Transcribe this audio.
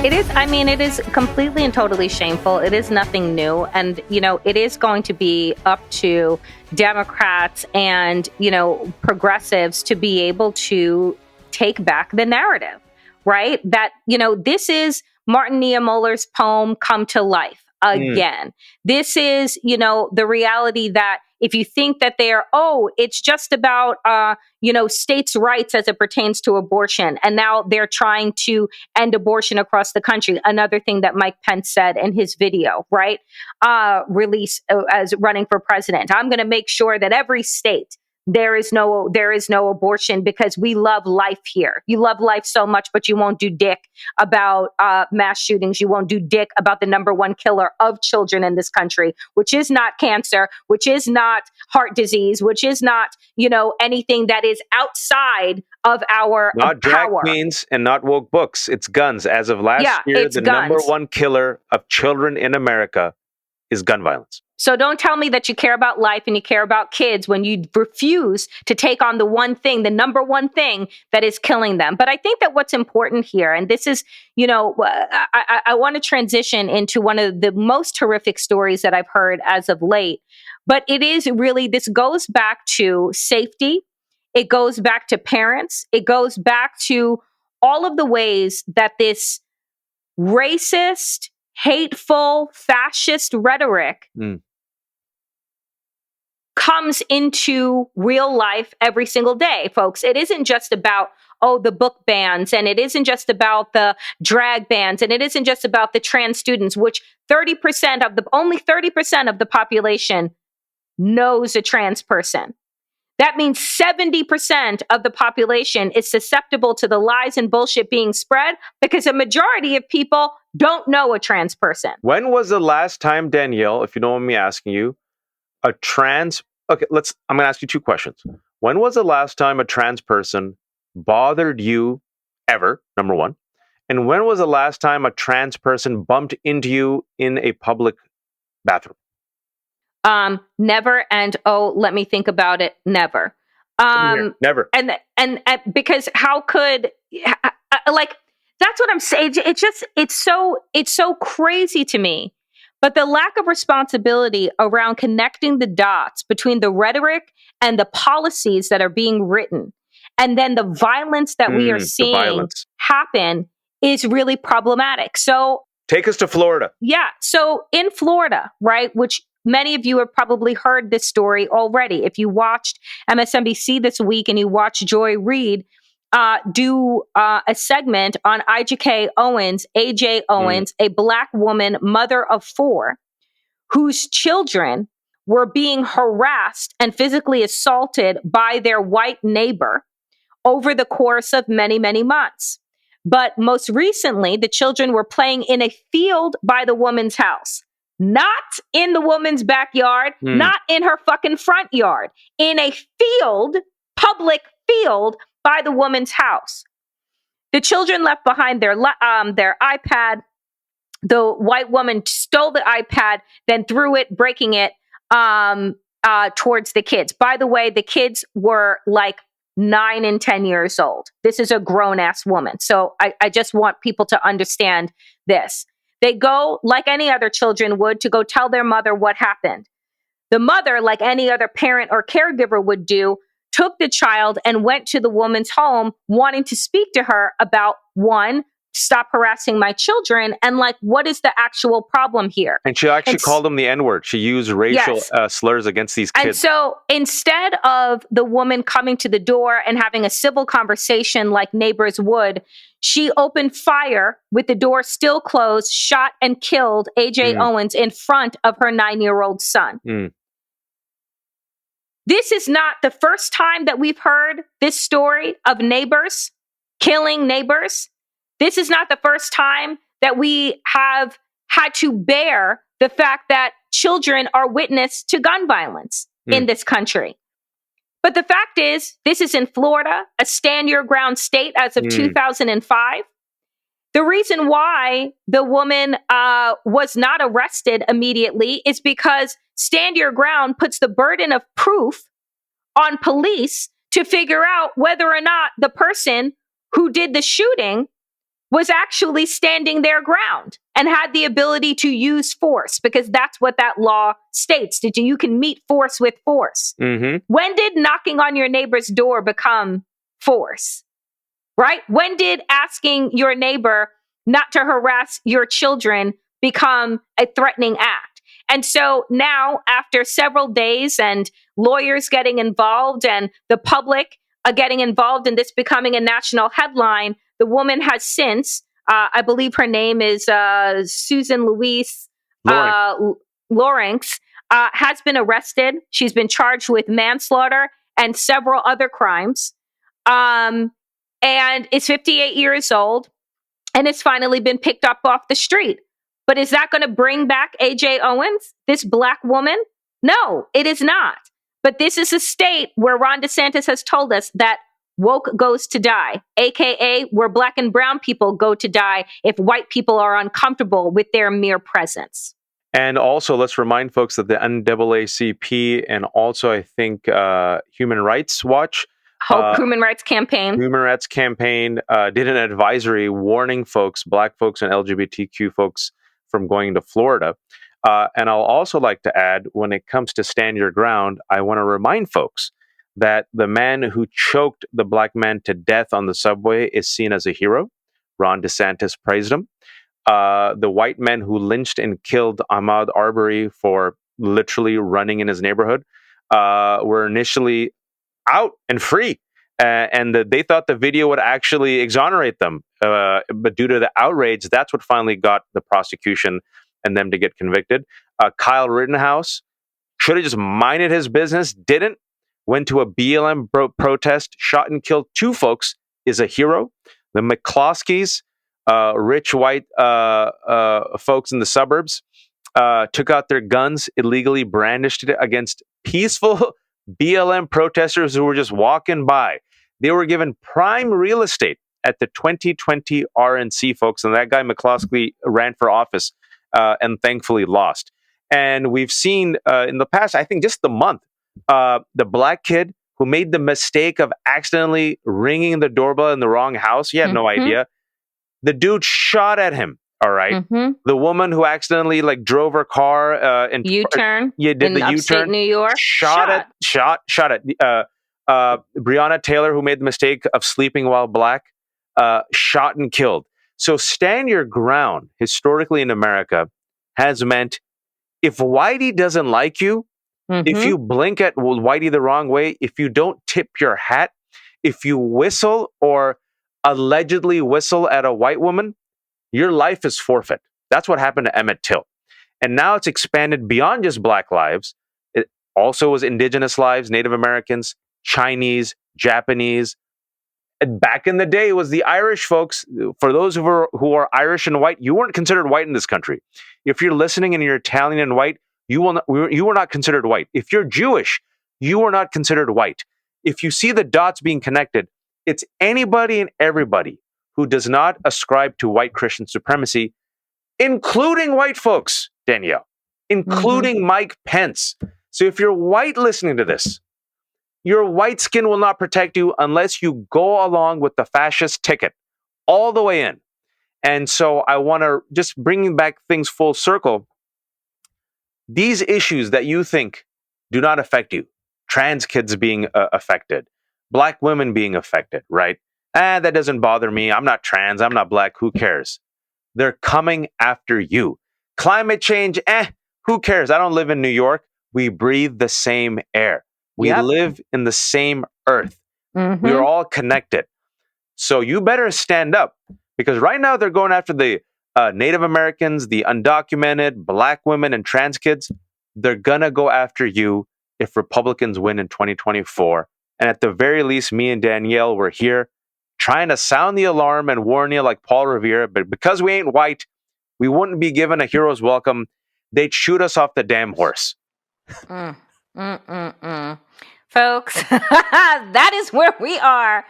It is, I mean, it is completely and totally shameful. It is nothing new. And, you know, it is going to be up to Democrats and, you know, progressives to be able to take back the narrative, right? That, you know, this is Martin Niemöller's poem come to life again. This is, you know, the reality that if you think that they're, it's just about, you know, states' rights as it pertains to abortion, and now they're trying to end abortion across the country. Another thing that Mike Pence said in his video, right? Release as running for president. I'm going to make sure that every state there is no abortion because we love life here. You love life so much, but you won't do dick about mass shootings. You won't do dick about the number one killer of children in this country, which is not cancer, which is not heart disease, which is not, you know, anything that is outside of our not drag power. queens and not woke books. It's guns. As of last year, the number one killer of children in America is gun violence. So don't tell me that you care about life and you care about kids when you refuse to take on the one thing, the number one thing that is killing them. But I think that what's important here, and this is, you know, I want to transition into one of the most horrific stories that I've heard as of late. But it is really, this goes back to safety. It goes back to parents. It goes back to all of the ways that this racist, hateful, fascist rhetoric comes into real life every single day, folks. It isn't just about, the book bans, and it isn't just about the drag bans, and it isn't just about the trans students, which only 30% of the population knows a trans person. That means 70% of the population is susceptible to the lies and bullshit being spread because a majority of people don't know a trans person. When was the last time, Danielle, if you don't mind me asking you, I'm going to ask you two questions. When was the last time a trans person bothered you ever, number one? And when was the last time a trans person bumped into you in a public bathroom? Never. And let me think about it. Never. Never. And because how could, like, that's what I'm saying. It's so crazy to me. But the lack of responsibility around connecting the dots between the rhetoric and the policies that are being written, and then the violence that we are seeing happen is really problematic. So take us to Florida. Yeah. So in Florida, right, which many of you have probably heard this story already. If you watched MSNBC this week and you watched Joy Reid do a segment on IJK Owens, AJ Owens, a Black woman, mother of 4, whose children were being harassed and physically assaulted by their white neighbor over the course of many, many months. But most recently, the children were playing in a field by the woman's house. Not in the woman's backyard, not in her fucking front yard, in a field, public field by the woman's house. The children left behind their iPad. The white woman stole the iPad, then threw it, breaking it towards the kids. By the way, the kids were like 9 and 10 years old. This is a grown-ass woman. So I just want people to understand this. They go, like any other children would, to go tell their mother what happened. The mother, like any other parent or caregiver would do, took the child and went to the woman's home wanting to speak to her about, one, stop harassing my children, and like, what is the actual problem here? And she actually called them the N-word. She used racial slurs against these kids. And so instead of the woman coming to the door and having a civil conversation like neighbors would, she opened fire with the door still closed, shot and killed AJ Owens in front of her 9-year-old son. This is not the first time that we've heard this story of neighbors killing neighbors. This is not the first time that we have had to bear the fact that children are witness to gun violence in this country. But the fact is, this is in Florida, a stand your ground state as of 2005. The reason why the woman was not arrested immediately is because stand your ground puts the burden of proof on police to figure out whether or not the person who did the shooting was actually standing their ground and had the ability to use force, because that's what that law states, that you can meet force with force. Mm-hmm. When did knocking on your neighbor's door become force? Right? When did asking your neighbor not to harass your children become a threatening act? And so now, after several days and lawyers getting involved and the public getting involved in this becoming a national headline, the woman has since, I believe her name is Susan Louise Lawrence, has been arrested. She's been charged with manslaughter and several other crimes. And is 58 years old, and it's finally been picked up off the street. But is that going to bring back A.J. Owens, this black woman? No, it is not. But this is a state where Ron DeSantis has told us that woke goes to die, aka where black and brown people go to die if white people are uncomfortable with their mere presence. And also, let's remind folks that the NAACP and also, I think, Human Rights Watch, Human Rights Campaign, did an advisory warning folks, black folks and LGBTQ folks, from going to Florida. And I'll also like to add, when it comes to stand your ground, I want to remind folks that the man who choked the black man to death on the subway is seen as a hero. Ron DeSantis praised him. The white men who lynched and killed Ahmaud Arbery for literally running in his neighborhood were initially out and free. And they thought the video would actually exonerate them. But due to the outrage, that's what finally got the prosecution and them to get convicted. Kyle Rittenhouse should have just minded his business, didn't. Went to a BLM protest, shot and killed 2 folks, is a hero. The McCloskeys, rich white folks in the suburbs, took out their guns, illegally brandished it against peaceful BLM protesters who were just walking by. They were given prime real estate at the 2020 RNC, folks, and that guy McCloskey ran for office and thankfully lost. And we've seen in the past, I think just the month, the black kid who made the mistake of accidentally ringing the doorbell in the wrong house. He had no idea. The dude shot at him. All right. The woman who accidentally drove her car and U-turn. Did in the upstate U-turn. New York. Shot at Breonna Taylor, who made the mistake of sleeping while black. Shot and killed. So stand your ground historically in America has meant if Whitey doesn't like you, if you blink at Whitey the wrong way, if you don't tip your hat, if you whistle or allegedly whistle at a white woman, your life is forfeit. That's what happened to Emmett Till. And now it's expanded beyond just black lives. It also was indigenous lives, Native Americans, Chinese, Japanese. And back in the day, it was the Irish folks. For those who are Irish and white, you weren't considered white in this country. If you're listening and you're Italian and white, you were not considered white. If you're Jewish, you are not considered white. If you see the dots being connected, it's anybody and everybody who does not ascribe to white Christian supremacy, including white folks, Danielle, including Mike Pence. So if you're white listening to this, your white skin will not protect you unless you go along with the fascist ticket all the way in. And so I want to just bring back things full circle. These issues that you think do not affect you, trans kids being affected, black women being affected, right? That doesn't bother me. I'm not trans. I'm not black. Who cares? They're coming after you. Climate change, who cares? I don't live in New York. We breathe the same air. We live in the same earth. We are all connected. So you better stand up, because right now they're going after the Native Americans, the undocumented, black women, and trans kids. They're going to go after you if Republicans win in 2024. And at the very least, me and Danielle were here trying to sound the alarm and warn you like Paul Revere. But because we ain't white, we wouldn't be given a hero's welcome. They'd shoot us off the damn horse. Folks, that is where we are.